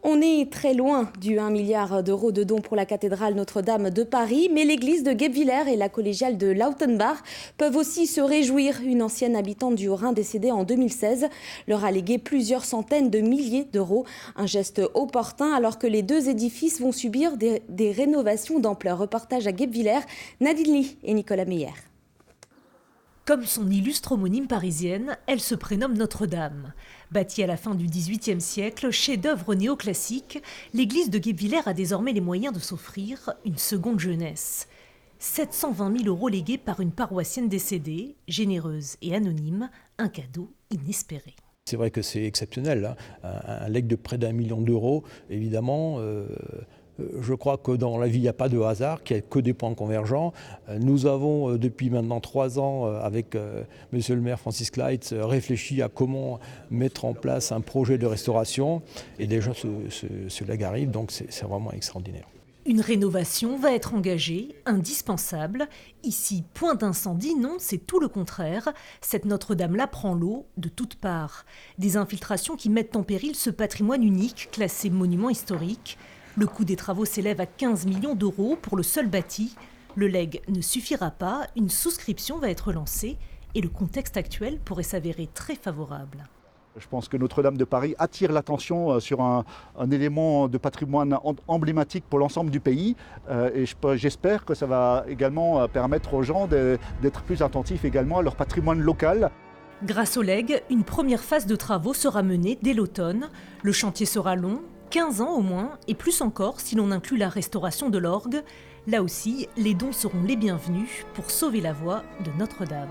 On est très loin du 1 milliard d'euros de dons pour la cathédrale Notre-Dame de Paris, mais l'église de Guebwiller et la collégiale de Lautenbach peuvent aussi se réjouir. Une ancienne habitante du Haut-Rhin décédée en 2016 leur a légué plusieurs centaines de milliers d'euros. Un geste opportun alors que les deux édifices vont subir des rénovations d'ampleur. Reportage à Guebwiller, Nadine Lee et Nicolas Meyer. Comme son illustre homonyme parisienne, elle se prénomme Notre-Dame. Bâtie à la fin du XVIIIe siècle, chef-d'œuvre néoclassique, l'église de Guebwiller a désormais les moyens de s'offrir une seconde jeunesse. 720 000 euros légués par une paroissienne décédée, généreuse et anonyme, un cadeau inespéré. C'est vrai que c'est exceptionnel, hein. Un legs de près d'1 million d'euros, évidemment. Je crois que dans la vie, il n'y a pas de hasard, qu'il n'y a que des points convergents. Nous avons, depuis maintenant 3 ans, avec monsieur le maire Francis Kleitz, réfléchi à comment mettre en place un projet de restauration. Et déjà, ce legs arrive, donc c'est vraiment extraordinaire. Une rénovation va être engagée, indispensable. Ici, point d'incendie, non, c'est tout le contraire. Cette Notre-Dame-là prend l'eau de toutes parts. Des infiltrations qui mettent en péril ce patrimoine unique, classé monument historique. Le coût des travaux s'élève à 15 millions d'euros pour le seul bâti. Le legs ne suffira pas, une souscription va être lancée et le contexte actuel pourrait s'avérer très favorable. Je pense que Notre-Dame de Paris attire l'attention sur un élément de patrimoine emblématique pour l'ensemble du pays. Et j'espère que ça va également permettre aux gens d'être plus attentifs également à leur patrimoine local. Grâce au legs, une première phase de travaux sera menée dès l'automne. Le chantier sera long, 15 ans au moins, et plus encore si l'on inclut la restauration de l'orgue. Là aussi, les dons seront les bienvenus pour sauver la voie de Notre-Dame.